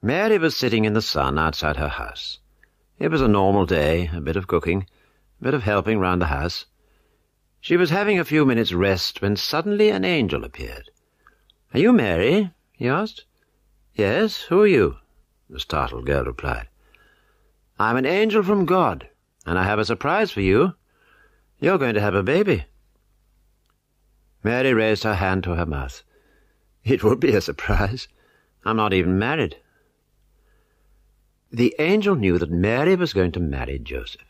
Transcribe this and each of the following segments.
Mary was sitting in the sun outside her house. It was a normal day, a bit of cooking, a bit of helping round the house. She was having a few minutes' rest when suddenly an angel appeared. "Are you Mary?" he asked. "Yes, who are you?" the startled girl replied. "I'm an angel from God, and I have a surprise for you. You're going to have a baby." Mary raised her hand to her mouth. "It would be a surprise. I'm not even married." The angel knew that Mary was going to marry Joseph.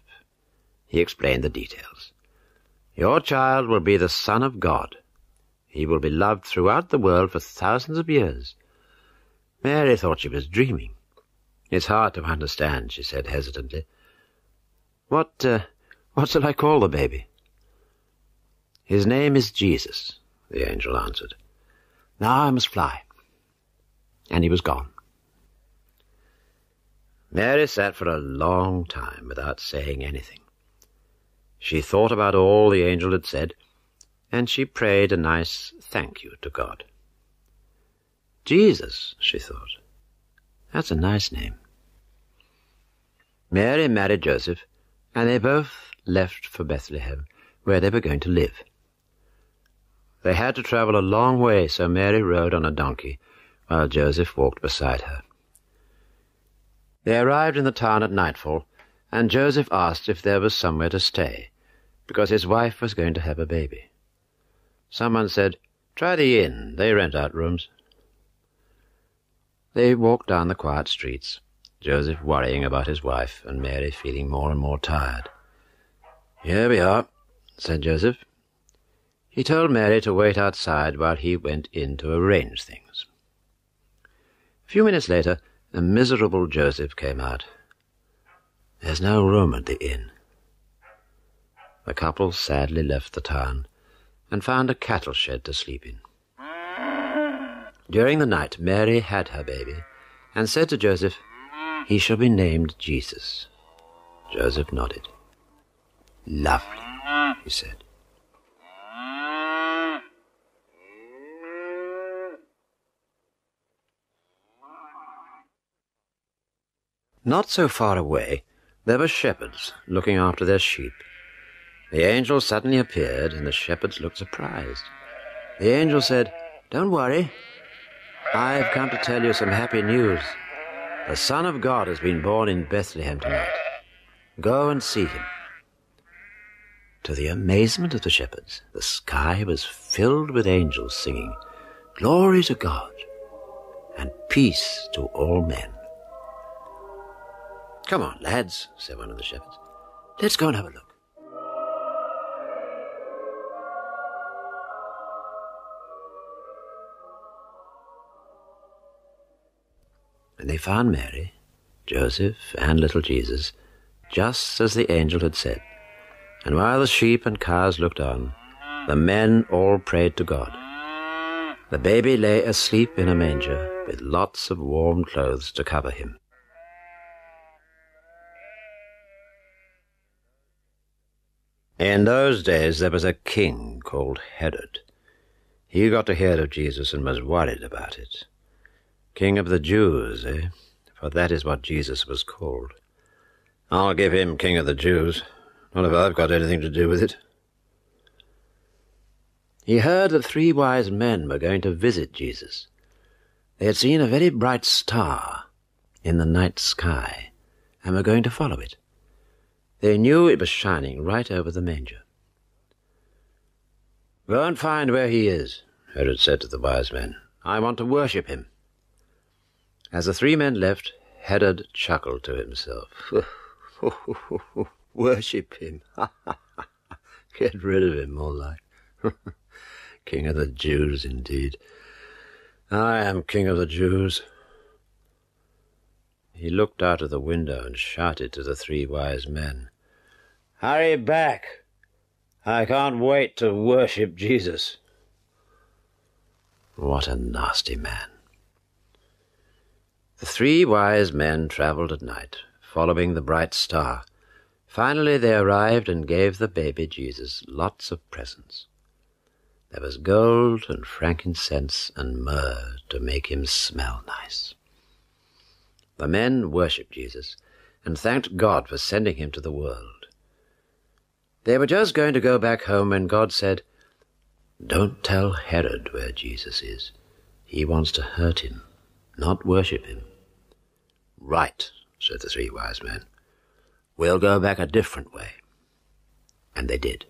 He explained the details. "Your child will be the Son of God. He will be loved throughout the world for thousands of years." Mary thought she was dreaming. "It's hard to understand," she said hesitantly. What shall I call the baby?" "His name is Jesus," the angel answered. "Now I must fly." And he was gone. Mary sat for a long time without saying anything. She thought about all the angel had said, and she prayed a nice thank you to God. Jesus, she thought. That's a nice name. Mary married Joseph, and they both left for Bethlehem, where they were going to live. They had to travel a long way, so Mary rode on a donkey, while Joseph walked beside her. They arrived in the town at nightfall, and Joseph asked if there was somewhere to stay, because his wife was going to have a baby. Someone said, "Try the inn. They rent out rooms." They walked down the quiet streets, Joseph worrying about his wife, and Mary feeling more and more tired. "Here we are," said Joseph. He told Mary to wait outside while he went in to arrange things. A few minutes later, a miserable Joseph came out. "There's no room at the inn." The couple sadly left the town and found a cattle shed to sleep in. During the night, Mary had her baby and said to Joseph, "He shall be named Jesus." Joseph nodded. "Lovely," he said. Not so far away, there were shepherds looking after their sheep. The angel suddenly appeared, and the shepherds looked surprised. The angel said, "Don't worry. I've come to tell you some happy news. The Son of God has been born in Bethlehem tonight. Go and see him." To the amazement of the shepherds, the sky was filled with angels singing, "Glory to God, and peace to all men." "Come on, lads," said one of the shepherds. "Let's go and have a look." And they found Mary, Joseph, and little Jesus, just as the angel had said. And while the sheep and cows looked on, the men all prayed to God. The baby lay asleep in a manger, with lots of warm clothes to cover him. In those days there was a king called Herod. He got to hear of Jesus and was worried about it. King of the Jews, eh? For that is what Jesus was called. I'll give him King of the Jews. Not if I've got anything to do with it. He heard that 3 wise men were going to visit Jesus. They had seen a very bright star in the night sky and were going to follow it. They knew it was shining right over the manger. "Go and find where he is," Herod said to the wise men. "I want to worship him." As the 3 men left, Herod chuckled to himself. "Worship him? Get rid of him, more like. King of the Jews, indeed. I am King of the Jews." He looked out of the window and shouted to the 3 wise men, "Hurry back! I can't wait to worship Jesus." What a nasty man. The 3 wise men traveled at night, following the bright star. Finally they arrived and gave the baby Jesus lots of presents. There was gold and frankincense and myrrh to make him smell nice. The men worshipped Jesus and thanked God for sending him to the world. They were just going to go back home when God said, "Don't tell Herod where Jesus is. He wants to hurt him, not worship him." "Right," said the 3 wise men. "We'll go back a different way." And they did.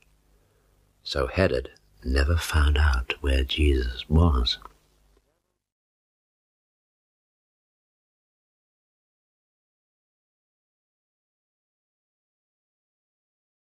So Herod never found out where Jesus was.